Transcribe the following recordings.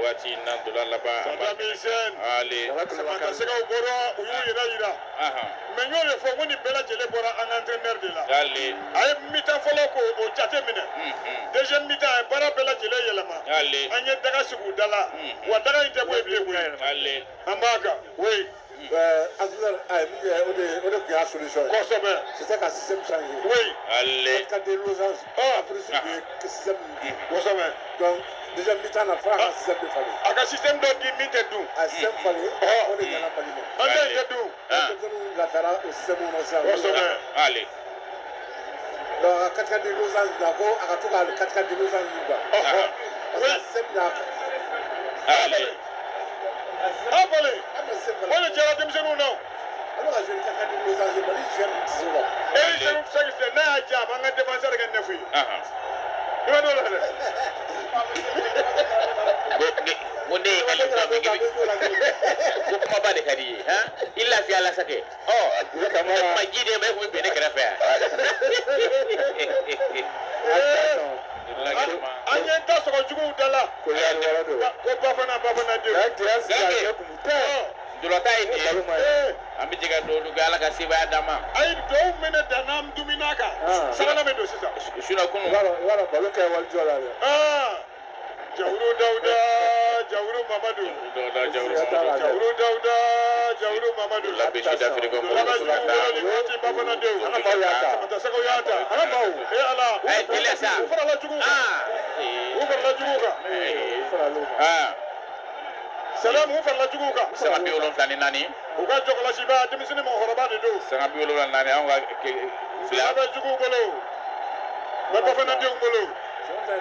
waati na dola laban ale samata sɛgɛw bɔra u y'u yɛrɛ yira mais n y'o de fɔ ko nin bɛɛ lajɛlen bɔra an entraîneur de la ale a ye mi-temps fɔlɔ ko o jate minɛ deuxième mi-temps a ye baara bɛɛ lajɛlen yɛlɛma ale an ye daga sigi u da la wa daga in tɛ bɔ yen bilen koyi ale an b'a kan oui entraîneur o de tun y'a solution ye kosɛbɛ c'était ka système changer oui ale ka des losanges après c'est que système kosɛbɛ donc déjà mi-temps na fara ka système de falen a ka système dɔ di min tɛ dun a système falen o de ɲɛna Mali ma an tɛ tɛ dun denmisɛnninw lafiyara o système kɔnɔ sisan kosɛbɛ ale donc a 4 des losanges la ko a ka to ka 4 des losanges nin quoi parce que système na ale afɔle o de jɛra denmisɛnninw na alors ka jouer 4 des losanges Mali joueur ti se la e sɛgɛw sɛgɛsɛ n'a y'a ja a b'an ka défenseur kɛ nefu ye i b'a dɔn la dɛ ko ne ye kali ko kuma ba de ka di ye i lafiya la sakɛ ma ji de ma e kun bɛ bɛn ne kɛrɛfɛ an ye ta sɔgɔ juguw da la ko bafana denw Dulota ye nin ye an bɛ jɛ ka dugawu kɛ Ala ka sebaya d'an ma a ye dugawu minɛ dan n'an dumuni kan sabanan bɛ don sisan suna kunu wala balo kɛ walijɔ la dɛ Jawuru Dawuda Jawuru Mamadu Jawuru Dawuda Jawuru Mamadu la bɛsi d'Afrique ko ala ka jugu wolo ni waati bafana denw samata sɛgɛw y'a ta ala Télé sa u farala juguw kan Salam u farala juguw kan sanga 74 u ka jɔkɔlɔsiba denmisɛnnin mɔgɔkɔrɔba de don sanga 74 anw ka fila bɛ juguw bolo bɛ bafana denw bolo da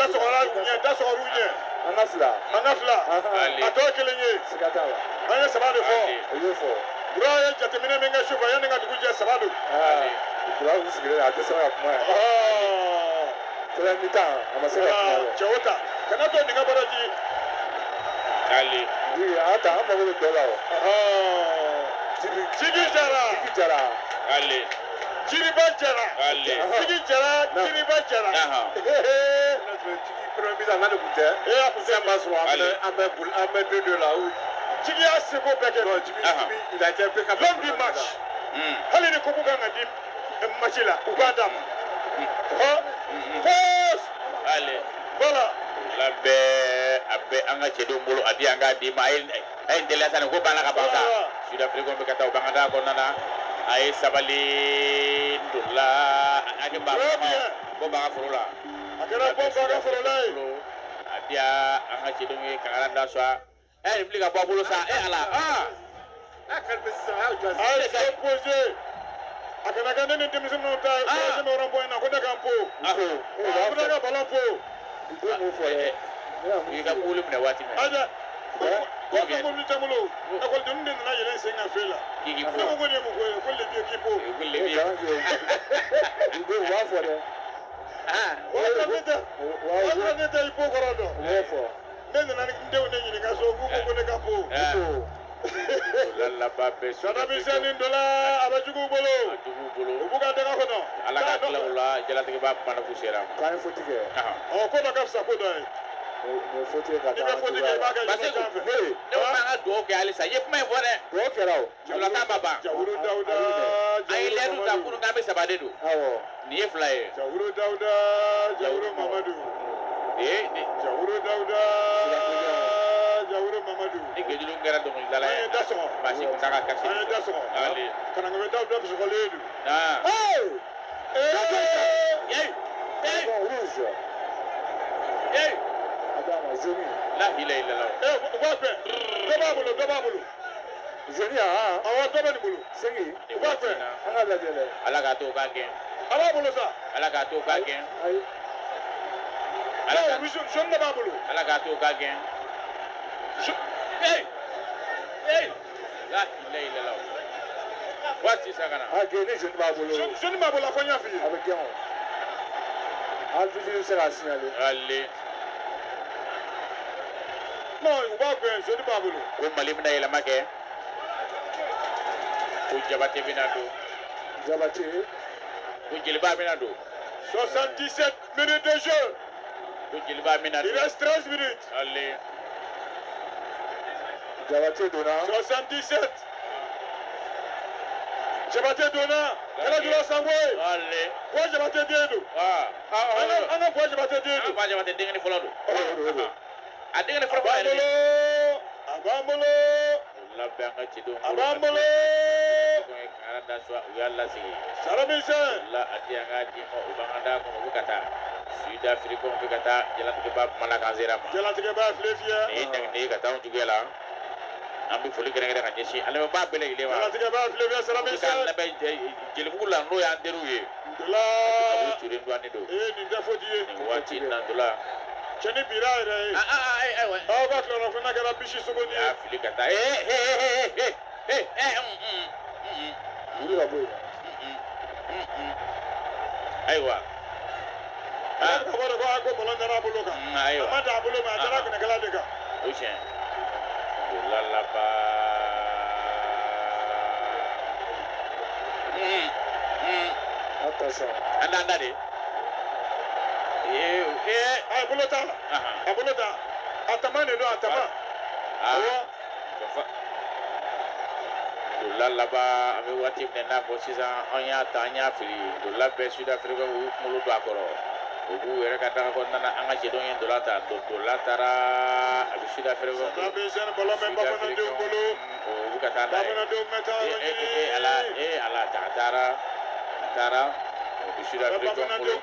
sɔgɔra u ɲɛ da sɔgɔra u ɲɛ an ka fila a tɔ kelen ye siga t'a la an ye saba de fɔ o y'o fɔ Bura ye jateminɛ min kɛ sufɛ yanni ka dugu jɛ saba don Bura sigilen a tɛ se ka kuma yan fɛnɛ mi-temps a ma se ka kuma yan cɛ o ta kana to dingɛ bɔra ji ale a ta an mago bɛ dɔ la o Jigi Jara ale Jiriba Jara ale Jigi Jara Jiriba Jara premier mi-temps n'a de kun tɛ a kun tɛ b'a sɔrɔ an bɛ 2-2 la Jigi y'a seko bɛɛ kɛ Jimmy il a été impeccable l'homme du match hali ni kubu kan ka di match la u b'a d'a ma pause ale voilà la bɛɛ a bɛ an ka cɛdenw bolo a di an k'a di ma a ye teliya sa nin ko banna ka ban sa Sud-Afrique bɛ ka taa u b'an ka taa kɔnɔna na a ye sabali donla a kɛ ba bɔ baga foro la a kɛra bɔ baga foro la ye a di an ka cɛdenw ye kangara da sɔn nin fili ka bɔ a bolo sa ala a ye se posé a kana kɛ ne ni denmisɛnninw ta ye posé bɛ rond-point na ko ne ka n po a bɛ ka ballon po u y'i ka kuli minɛ waati min aja ko fɛn mobili tɛ n bolo ekɔlidenninw de nana yɛlɛn sen kan fɛ la k'i ne ko nin ye mun ko ye ko levier k'i po u b'a fɔ dɛ wa ne tɛ i po kɔrɔ dɔn ne nana ni denw de ɲininka so k'u ko ne ka po lalaba bɛ sanamisɛnnin dɔ la a bɛ juguw bolo u b'u ka daga kɔnɔ ala ka tila o la jalatigɛ b'a kuma k'u sera k'an ye foti kɛ ko dɔ ka fisa ko dɔ ye nin foti ka i bɛ foti kɛ i b'a kɛ ɲɔgɔn kan fɛ ne ko an ka dugawu kɛ halisa i ye kuma in fɔ dɛ dugawu kɛra o jurulata ma ban Jawuru Dawuda an ye lɛdu ta kunun k'an bɛ saba de don nin ye fila ye Jawuru Dawuda Jawuru Mamadu Jawuru Dawuda Jawuru Mamadu ni gejulu kɛra dɔnkilidala ye an ye da sɔgɔ baasi kun t'a ka kasi an ye da sɔgɔ ale kanangɛbɛ Dawuda sɔgɔlen don rouge Adama jaune la ilaha illallah u b'a fɛ dɔ b'a bolo jaune awɔ dɔ bɛ nin bolo segi u b'a fɛ an ka lajɛ dɛ ala k'a to o ka gɛn a b'a bolo sa ala k'a to o ka gɛn ayi jaune de b'a bolo ala k'a to o ka gɛn la ilaha illallah waati sa kana gɛn ni jaune b'a bolo jaune b'a bolo a fɔ n y'a f'i ye a bɛ gɛn o arbitre bɛ se k'a signaler ale non u b'a gɛn jaune b'a bolo ko Mali bɛna yɛlɛma kɛ ko Jabate bɛna don Jabate ko Jeliba bɛna don 77 minutes de jeu Jeliba mina. Il reste 13 minutes. Allez. Jabate donna. 77. Jabate donna. Kala jula sangwe. Allez. Boy Jabate diedu. Ana boy Jabate diedu. Ba Jabate dengani folo do. A dengani folo ba. Abamolo. Labbe anga ci do. Abamolo. Ko aranda so yalla sigi. Salamisa. La ati anga di mo ubanganda ko bukata. Sud Afrique ko bukata jelati ba malaka zerama. Jelati ba flefia. Ni dang kata on jugela. Ambi foli gere gere kanjesi. Ale ba bele ile wa. Jelati ba flefia salamisa. Kan be jelibu la no ya deruye. Dola. Abu turin do anido. Ni defodie. Ni wati na dola. Cheni biraire. Ah ba kloro funa gara bishi sugoni. Ya fili kata. Uri la boy. Aywa. Ko boro ko ako bolonda na buluka. Aywa. Amada bulu ma dara kuna kala deka. Ocean. Lalaba. Attention. Anda de. Ay bulota. Abulota. Atama ne do atama. Awa. Lalaba ame wati ne na ko sisan onya tanya fili. Lalaba Sud Afrique ko mulu do akoro. Obu yɛrɛ ka daga kɔnɔna na an ka cɛdenw ye dola ta dola taara a bɛ Sud Afrique ko olu ka taa n'a ye ala a taara o bɛ Sud Afrique ko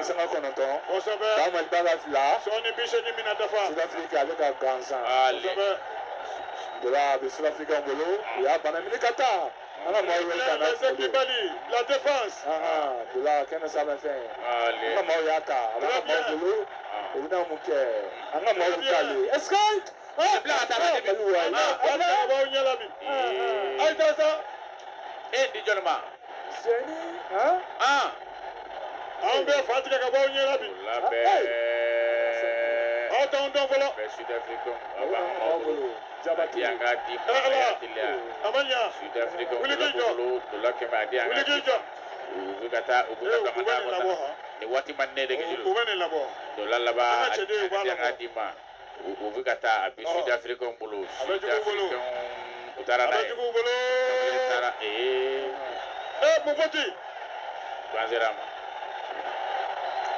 Sanga kɔnɔntɔn. Bamali ba ka fila. Sud Afrique ale ka gansan. Dola a bɛ Sud Afrique bolo. U y'a bana minɛ ka taa. Ala maaw ye ka na. La défense. Dola kɛnɛ sanfɛ fɛn. An ka maaw y'a ta. A b'a ka maaw bolo. O bɛ na mun kɛ. An ka maaw bɛ k'ale. Est-ce que. bila ka taa Mali wa. Ala ɲɛla bi. Ayi taa sa. di jɔn ma. Seni. An bɛ fa tigɛ ka bɔ aw ɲɛla bi. Labɛn. Aw t'anw dɔn fɔlɔ. Bɛ Sud Afrique ko a b'an maaw bolo. Jabati. An ka di ma a teliya. A ma ɲa. Sud Afrique ko Wuli k'i jɔ. dola kɛmɛ a di an ka Wuli k'i jɔ. u bɛ ka taa bangada kɔnɔna ni waati ma ne de kɛ U bɛ nin labɔ. dola laban An ka cɛden u b'a a di an ka labɔ. di ma u bɛ ka taa a bɛ Sud Afrique bolo A bɛ jugu bolo. u taara A n'a bɛ ye jugu bolo. u taara Mufoti. ban sera ma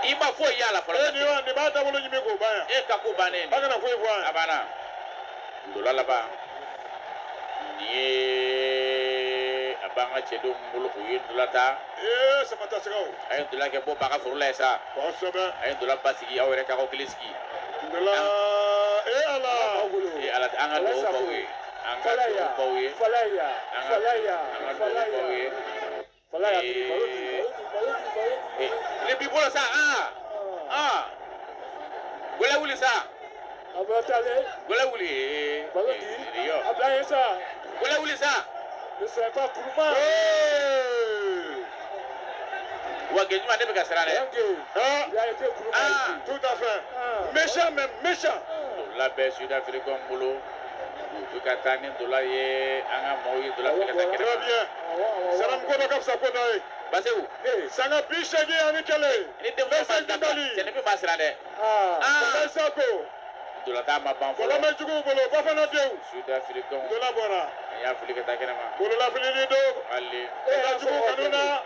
i ma foyi y'a la fɔlɔ Nin b'a dabolo ɲimi k'o ban yan. e ka ko bannen An kana foyi fɔ a yan. banna dola laban nin ye a b'an ka cɛdenw bolo u ye dola ta Sama ta sɛgɛw. a ye dola kɛ bɔ ba ka foro la ye sa Kosɛbɛ. a ye dola ba sigi aw yɛrɛ ka aw kelen sigi Ala. Ala. ala an ka dugawu baw ye an ka dugawu baw ye Falaya. an ka dugawu baw ye Falaya. ne b'i bolo sa gɔlɛ wuli sa Abatale. gɔlɛ wuli Balodi. yɔ Ablaye sa. gɔlɛ wuli sa Ne serait pas Kourouma. wa gɛjuma ne bɛ ka siran dɛ Il a été Kourouma ici. Tout à fait. Méchant même, méchant. dola bɛ Sud Afrique bolo u bɛ ka taa ni dola ye an ka maaw ye dola fɛ ka taa Très kɛnɛ bien. Salam ko dɔ ka fisa ko dɔ ye. Basewu Sanga 80 ani kɛlɛ. ni denw ma ban dafa cɛnifin b'a siran dɛ Bɛɛ Sako. dola ta ma ban Fɔlɔ fɔlɔ bɛ jugu bolo, Bafana denw. Sud Afrique Dola bɔra. an y'a fili ka taa kɛnɛ ma Bololafili do. hali Ka jugu kanu na.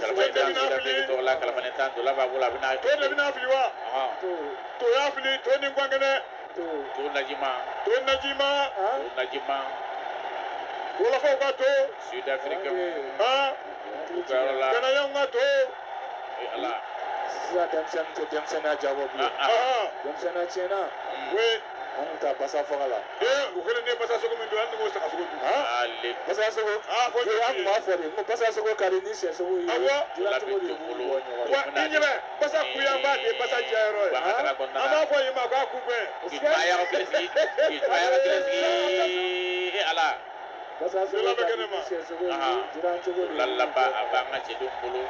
kalafan tan Sud Afrique tɔgɔ la kalafan tan dola b'a bolo a bɛ n'a To de bɛna fili wa? To y'a fili, to ni gwangɛnɛ. to najima To Najima. to najima Wolofaw ka to. Sud Afrique Han. u ka yɔrɔ la Ganayaw ka to. ala Sisan denmisɛnnin tɛ denmisɛnninya jabɔ bilen. Denmisɛnninya tiɲɛna. Oui. An kun taa basa faga la. U kɛlen ne basa sogo min don, hali ni m'o saga sogo dun. hali Basa sogo. Fɔ An kun b'a fɔ de n ko basa sogo ka di ni sɛ sogo ye. Awɔ. Dilancogo de b'u bɔ ɲɔgɔn na. Wa i ɲɛ bɛ basa kuyanba de ye basa jayɔrɔ ye. bangada An kɔnɔna b'a fɔ yen ma k'a kun bɛn. k'i to a y'a kelen sigi k'i to a y'a kelen sigi ala Basa sogo ka di ni sɛ sogo ye. Dilancogo de lalaba a b'an ka cɛdenw bolo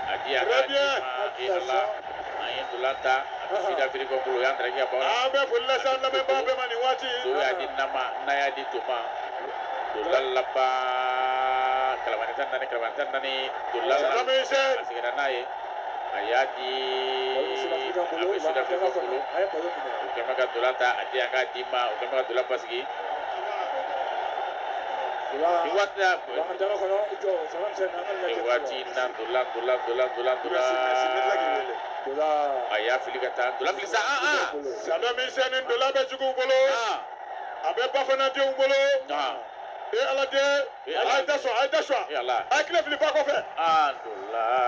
a di an ka di ma ala an ye dola ta a bɛ Sud Afrique bolo o y'an tɛrɛ kɛ baw An bɛ foli lase an lamɛnbaga bɛɛ ma nin waati. to y'a di nama n'a y'a di to ma dola laban kalamani tan nani dolla asigina n'a ye a y'a di a bɛ Sud-Afrique bolo u kɛlen bɛ ka dola ta a di an k'a di ma u kɛlen bɛ ka dola basigi nin waati la nin waati in na dola a y'a fili ka taa dola fili sa Saddam Hussein ni dola bɛ juguw bolo a bɛ Bafanadenw bolo Ala den a ye da sɔn a ye tile fili ba kɔfɛ dola